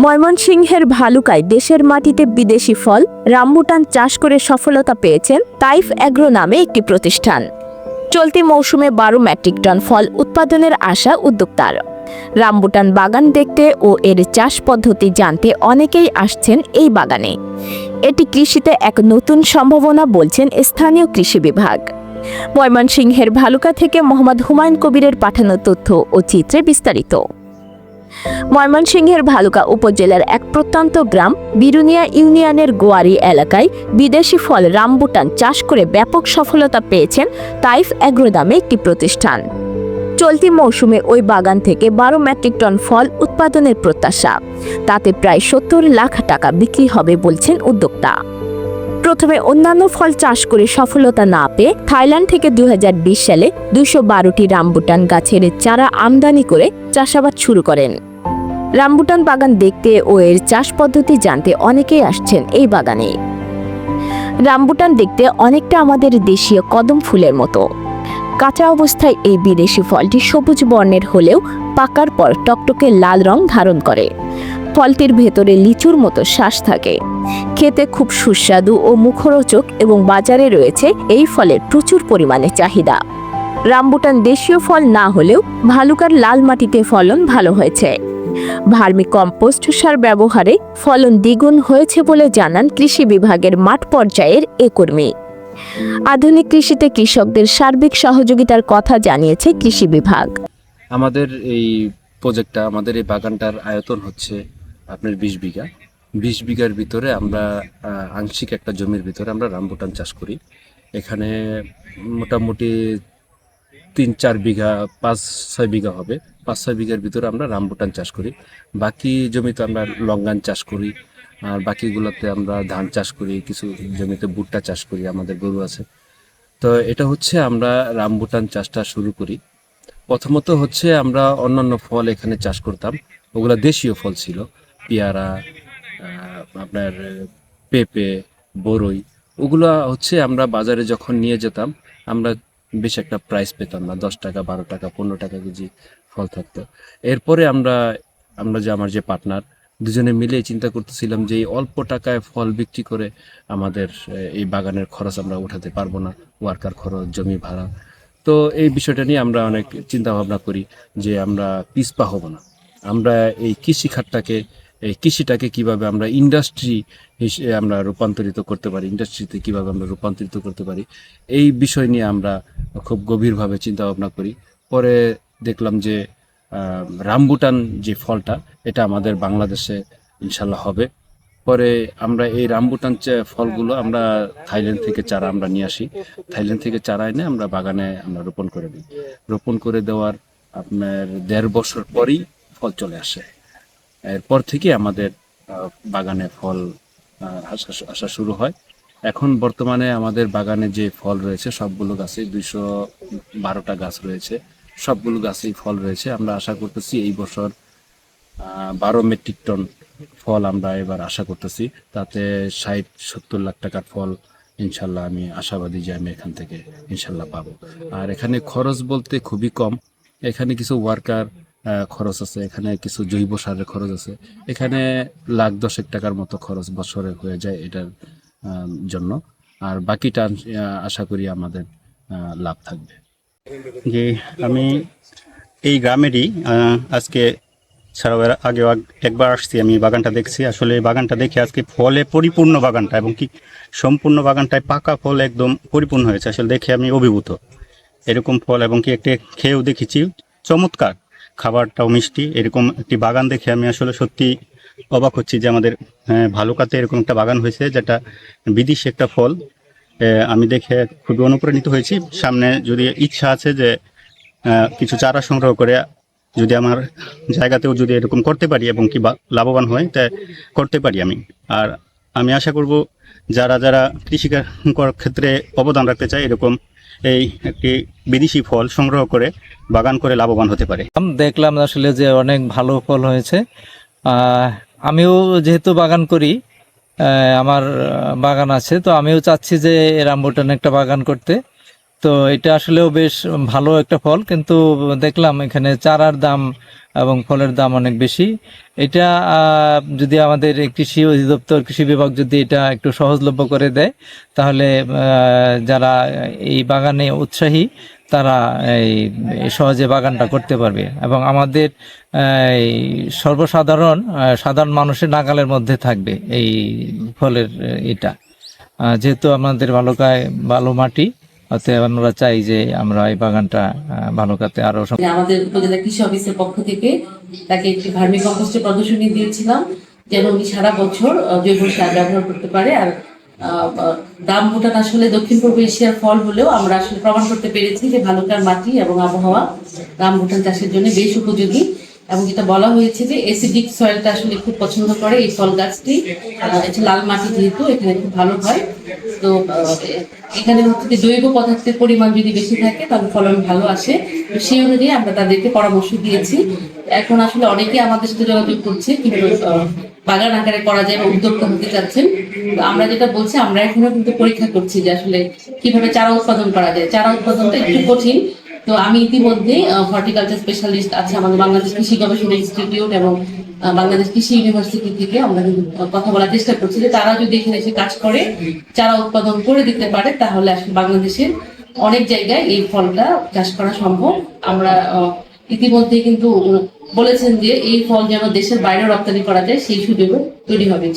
ময়মনসিংহের ভালুকায় দেশের মাটিতে বিদেশি ফল রামবুটান চাষ করে সফলতা পেয়েছেন তাইফ অ্যাগ্রো নামে একটি প্রতিষ্ঠান। চলতি মৌসুমে 12 মেট্রিক টন ফল উৎপাদনের আশা উদ্যোক্তার। রামবুটান বাগান দেখতে ও এর চাষ পদ্ধতি জানতে অনেকেই আসছেন এই বাগানে। এটি কৃষিতে এক নতুন সম্ভাবনা বলছেন স্থানীয় কৃষি বিভাগ। ময়মনসিংহের ভালুকা থেকে মোহাম্মদ হুমায়ুন কবিরের পাঠানো তথ্য ও চিত্রে বিস্তারিত। ময়মনসিংহের ভালুকা উপজেলার এক প্রত্যন্ত গ্রাম বিরুনিয়া ইউনিয়নের গোয়ারি এলাকায় বিদেশি ফল রামবুটান চাষ করে ব্যাপক সফলতা পেয়েছেন তাইফ অ্যাগ্রো নামে একটি প্রতিষ্ঠান। চলতি মৌসুমে ওই বাগান থেকে 12 মেট্রিক টন ফল উৎপাদনের প্রত্যাশা। তাতে প্রায় 70 লাখ টাকা বিক্রি হবে বলছেন উদ্যোক্তা। প্রথমে অন্যান্য ফল চাষ করে সফলতা না পেয়ে থাইল্যান্ড থেকে 2020 সালে 212টি রামবুটান গাছের চারা আমদানি করে চাষাবাদ শুরু করেন। রামবুটান বাগান দেখতে ও এর চাষ পদ্ধতি জানতে অনেকেই আসছেন এই বাগানে। রামবুটান দেখতে অনেকটা আমাদের দেশীয় কদম ফুলের মতো। কাঁচা অবস্থায় এই বিদেশি ফলটি সবুজ বর্ণের হলেও পাকার পর টকটকে লাল রং ধারণ করে। ফলটির ভেতরে লিচুর মতো শ্বাস থাকে। খেতে খুব সুস্বাদু ও মুখরোচক এবং বাজারে রয়েছে এই ফলের প্রচুর পরিমাণে চাহিদা। রামবুটান দেশীয় ফল না হলেও ভালুকার লাল মাটিতে ফলন ভালো হয়েছে। ভার্মি কম্পোস্ট সার ব্যবহারে ফলন দ্বিগুণ হয়েছে বলে জানান কৃষি বিভাগের মাঠ পর্যায়ের এ কর্মী। আধুনিক কৃষিতে কৃষকদের সার্বিক সহযোগিতার কথা জানিয়েছে কৃষি বিভাগ। আমাদের এই প্রজেক্টটা, আমাদের এই বাগানটার আয়তন হচ্ছে আপনার 20 বিঘা। 20 বিঘার ভিতরে আমরা আংশিক একটা জমির ভিতরে আমরা রামবুটান চাষ করি। এখানে মোটামুটি 3-4 বিঘা, 5-6 বিঘা হবে। 5-6 বিঘার ভিতরে আমরা রামবুটান চাষ করি। বাকি জমিতে আমরা লঙ্গান চাষ করি, আর বাকিগুলোতে আমরা ধান চাষ করি, কিছু জমিতে ভুট্টা চাষ করি, আমাদের গরু আছে। তো এটা হচ্ছে আমরা রামবুটান চাষটা শুরু করি। প্রথমত হচ্ছে আমরা অন্যান্য ফল এখানে চাষ করতাম, ওগুলা দেশীয় ফল ছিল, পেয়ারা, আপনার পেঁপে, বরই। ওগুলা হচ্ছে আমরা বাজারে যখন নিয়ে যেতাম আমরা বেশ একটা প্রাইস পেতাম না, 10 টাকা, 12 টাকা, 15 টাকা কেজি ফল থাকতো। এরপরে আমরা যে আমার যে পার্টনার, দুজনে মিলে চিন্তা করতেছিলাম যে এই অল্প টাকায় ফল বিক্রি করে আমাদের এই বাগানের খরচ আমরা উঠাতে পারবো না, ওয়ার্কার খরচ, জমি ভাড়া। তো এই বিষয়টা নিয়ে আমরা অনেক চিন্তা ভাবনা করি যে আমরা পিছপা হব না। আমরা এই কৃষিটাকে কিভাবে আমরা ইন্ডাস্ট্রি আমরা রূপান্তরিত করতে পারি, ইন্ডাস্ট্রিতে কিভাবে আমরা রূপান্তরিত করতে পারি, এই বিষয় নিয়ে আমরা খুব গভীরভাবে চিন্তা ভাবনা করি। পরে দেখলাম যে রামবুটান যে ফলটা, এটা আমাদের বাংলাদেশে ইনশাল্লাহ হবে। পরে আমরা এই রামবুটান ফলগুলো আমরা থাইল্যান্ড থেকে চারা আমরা নিয়ে আসি। থাইল্যান্ড থেকে চারা এনে আমরা বাগানে আমরা রোপণ করে দিই। রোপণ করে দেওয়ার আপনার 1.5 বছর পরই ফল চলে আসে। এরপর থেকে আমাদের বাগানে ফল আসা শুরু হয়। এখন বর্তমানে আমাদের বাগানে যে ফল রয়েছে সবগুলো গাছে 212টা গাছ রয়েছে, সবগুলো গাছেই ফল রয়েছে। আমরা আশা করতেছি এই বছর 12 মেট্রিক টন ফল আমরা এবার আশা করতেছি। তাতে 60-70 লাখ টাকার ফল ইনশাল্লাহ আমি আশাবাদী যে আমি এখান থেকে ইনশাল্লাহ পাবো। আর এখানে খরচ বলতে খুবই কম। এখানে কিছু ওয়ার্কার খরচ আছে, এখানে কিছু জৈব সারের খরচ আছে। এখানে 1,10,000 টাকার মতো খরচ বছরে হয়ে যায় এটার জন্য। আর বাকিটা আশা করি আমাদের লাভ থাকবে। যে আমি এই গ্রামেরই আজকে ছাড়াও আগেও একবার আসছি, আমি বাগানটা দেখছি। আসলে এই বাগানটা দেখে আজকে ফলে পরিপূর্ণ বাগানটা, এবং কি সম্পূর্ণ বাগানটায় পাকা ফল একদম পরিপূর্ণ হয়েছে। আসলে দেখে আমি অভিভূত। এরকম ফল এবং কি একটা খেয়েও দেখেছি, চমৎকার, খাবারটাও মিষ্টি। এরকম একটি বাগান দেখে আমি আসলে সত্যি অবাক হচ্ছি যে আমাদের ভালুকাতে এরকম একটা বাগান হয়েছে, যেটা বিদেশি একটা ফল। আমি দেখে খুবই অনুপ্রাণিত হয়েছি। সামনে যদি ইচ্ছা আছে যে কিছু চারা সংগ্রহ করে যদি আমার জায়গাতেও যদি এরকম করতে পারি এবং কি লাভবান হয়, তা করতে পারি আমি। আর আমি আশা করব যারা যারা কৃষিকার ক্ষেত্রে অবদান রাখতে চায়, এরকম এই একটি বিদেশি ফল সংগ্রহ করে বাগান করে লাভবান হতে পারে। দেখলাম আসলে যে অনেক ভালো ফল হয়েছে। আমিও যেহেতু বাগান করি, আমার বাগান আছে, তো আমিও চাচ্ছি যে রামবুটান একটা বাগান করতে। তো এটা আসলেও বেশ ভালো একটা ফল, কিন্তু দেখলাম এখানে চারার দাম এবং ফলের দাম অনেক বেশি। এটা যদি আমাদের কৃষি অধিদপ্তর, কৃষি বিভাগ যদি এটা একটু সহজলভ্য করে দেয়, তাহলে যারা এই বাগানে উৎসাহী তারা এই সহজে বাগানটা করতে পারবে, এবং আমাদের এই সর্বসাধারণ সাধারণ মানুষের নাগালের মধ্যে থাকবে এই ফলের এটা। যেহেতু আমাদের বালুকায় ভালো মাটি, অতএব আমরা চাই যে আমরা এই বাগানটা ভালুকাতে আরো আমাদের উপজেলা কৃষি অফিসের পক্ষ থেকে তাকে একটি ভার্মি কম্পোস্টের প্রদর্শনী দিয়েছিলাম, যেন উনি সারা বছর জৈব সার ব্যবহার করতে পারে। আর রামবুটান আসলে দক্ষিণ পূর্ব এশিয়ার ফল হলেও আমরা আসলে প্রমাণ করতে পেরেছি যে ভালুকার মাটি এবং আবহাওয়া রামবুটান চাষের জন্য বেশ উপযোগী। এবং যেটা বলা হয়েছে যে এসিডিক সয়েলটা আসলে খুব পছন্দ করে এই ফল গাছটি, এটা লাল মাটি যেহেতু এখানে খুব ভালো হয়। তো এখানে হচ্ছে যে জৈব পদার্থের পরিমাণ যদি বেশি থাকে তাহলে ফলন ভালো আসে। তো সেই অনুযায়ী আমরা তাদেরকে পরামর্শ দিয়েছি। এখন আসলে অনেকেই আমাদের সাথে যোগাযোগ করছে কিন্তু বাগান আকারে করা যায় বা উদ্যোক্তা হতে চাচ্ছেন। তো আমরা যেটা বলছি, আমরা এখনো কিন্তু পরীক্ষা করছি যে আসলে কিভাবে চারা উৎপাদন করা যায়। চারা উৎপাদনটা একটু কঠিন। তো আমি ইতিমধ্যে হর্টিকালচার স্পেশালিস্ট আছে আমাদের বাংলাদেশ কৃষি গবেষণা ইনস্টিটিউট এবং বাংলাদেশ কৃষি ইউনিভার্সিটি থেকে আমরা কিন্তু কথা বলার চেষ্টা করছি যে তারা যদি এখানে এসে কাজ করে চারা উৎপাদন করে দিতে পারে, তাহলে আসলে বাংলাদেশের অনেক জায়গায় এই ফলটা চাষ করা সম্ভব। আমরা ইতিমধ্যে কিন্তু বলেছেন যে এই ফল যেন দেশের বাইরে রপ্তানি করা যায়, সেই সুযোগও তৈরি হবে।